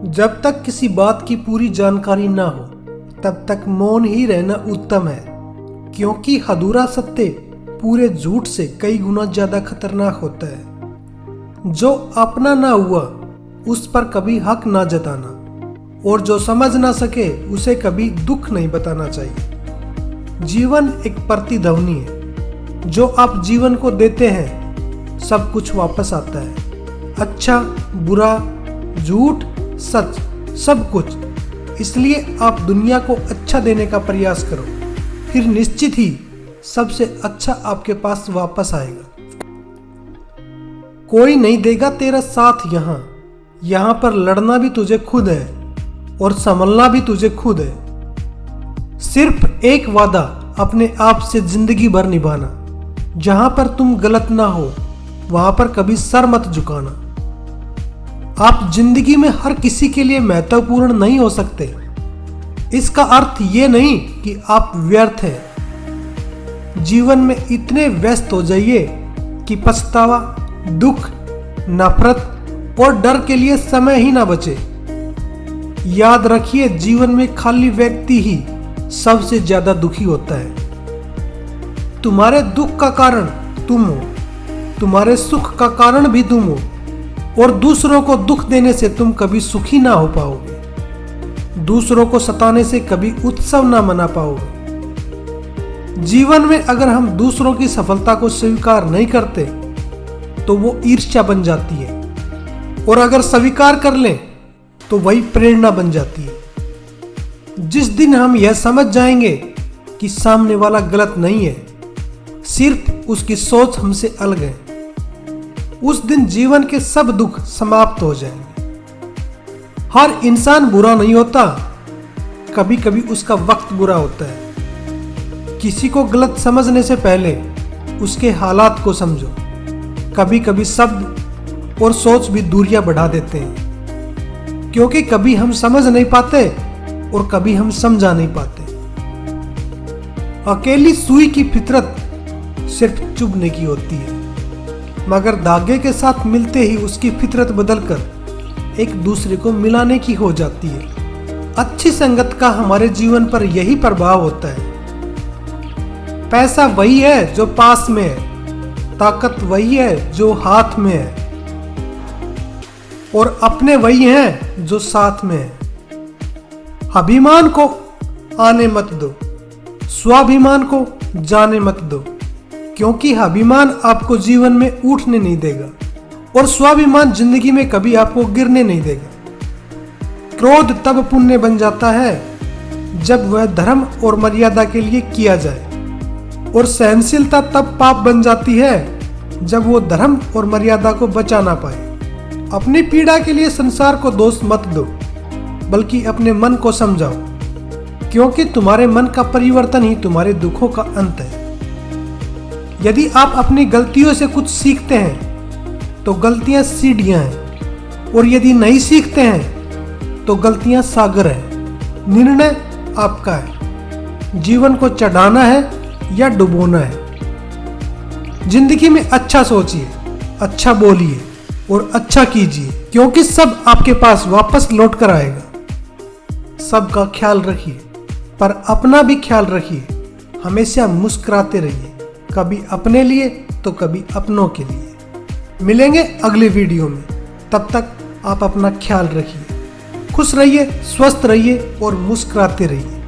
जब तक किसी बात की पूरी जानकारी ना हो तब तक मौन ही रहना उत्तम है, क्योंकि अधूरा सत्य पूरे झूठ से कई गुना ज्यादा खतरनाक होता है। जो अपना ना हुआ उस पर कभी हक ना जताना, और जो समझ ना सके उसे कभी दुख नहीं बताना चाहिए। जीवन एक प्रतिध्वनि है, जो आप जीवन को देते हैं सब कुछ वापस आता है। अच्छा बुरा, झूठ सच, सब कुछ। इसलिए आप दुनिया को अच्छा देने का प्रयास करो, फिर निश्चित ही सबसे अच्छा आपके पास वापस आएगा। कोई नहीं देगा तेरा साथ यहाँ पर लड़ना भी तुझे खुद है और संभलना भी तुझे खुद है। सिर्फ एक वादा अपने आप से जिंदगी भर निभाना, जहां पर तुम गलत ना हो वहां पर कभी सर मत झुकाना। आप जिंदगी में हर किसी के लिए महत्वपूर्ण नहीं हो सकते। इसका अर्थ ये नहीं कि आप व्यर्थ हैं। जीवन में इतने व्यस्त हो जाइए कि पछतावा, दुख, नफरत और डर के लिए समय ही ना बचे। याद रखिए, जीवन में खाली व्यक्ति ही सबसे ज्यादा दुखी होता है। तुम्हारे दुख का कारण तुम हो, तुम्हारे सुख का कारण भी तुम हो, और दूसरों को दुख देने से तुम कभी सुखी ना हो पाओगे। दूसरों को सताने से कभी उत्सव ना मना पाओगे। जीवन में अगर हम दूसरों की सफलता को स्वीकार नहीं करते तो वो ईर्ष्या बन जाती है, और अगर स्वीकार कर लें तो वही प्रेरणा बन जाती है। जिस दिन हम यह समझ जाएंगे कि सामने वाला गलत नहीं है, सिर्फ उसकी सोच हमसे अलग है, उस दिन जीवन के सब दुख समाप्त हो जाएंगे। हर इंसान बुरा नहीं होता, कभी कभी उसका वक्त बुरा होता है। किसी को गलत समझने से पहले उसके हालात को समझो। कभी कभी शब्द और सोच भी दूरियां बढ़ा देते हैं, क्योंकि कभी हम समझ नहीं पाते और कभी हम समझा नहीं पाते। अकेली सुई की फितरत सिर्फ चुभने की होती है, मगर धागे के साथ मिलते ही उसकी फितरत बदलकर एक दूसरे को मिलाने की हो जाती है। अच्छी संगत का हमारे जीवन पर यही प्रभाव होता है। पैसा वही है जो पास में है, ताकत वही है जो हाथ में है, और अपने वही हैं जो साथ में है। अभिमान को आने मत दो, स्वाभिमान को जाने मत दो, क्योंकि अभिमान आपको जीवन में उठने नहीं देगा और स्वाभिमान जिंदगी में कभी आपको गिरने नहीं देगा। क्रोध तब पुण्य बन जाता है जब वह धर्म और मर्यादा के लिए किया जाए, और सहनशीलता तब पाप बन जाती है जब वो धर्म और मर्यादा को बचा ना पाए। अपनी पीड़ा के लिए संसार को दोष मत दो, बल्कि अपने मन को समझाओ, क्योंकि तुम्हारे मन का परिवर्तन ही तुम्हारे दुखों का अंत है। यदि आप अपनी गलतियों से कुछ सीखते हैं तो गलतियां सीढ़ियां हैं, और यदि नहीं सीखते हैं तो गलतियां सागर हैं। निर्णय आपका है, जीवन को चढ़ाना है या डुबोना है। जिंदगी में अच्छा सोचिए, अच्छा बोलिए और अच्छा कीजिए, क्योंकि सब आपके पास वापस लौट कर आएगा। सबका ख्याल रखिए, पर अपना भी ख्याल रखिए। हमेशा मुस्कुराते रहिए, कभी अपने लिए तो कभी अपनों के लिए। मिलेंगे अगले वीडियो में, तब तक आप अपना ख्याल रखिए। खुश रहिए, स्वस्थ रहिए और मुस्कुराते रहिए।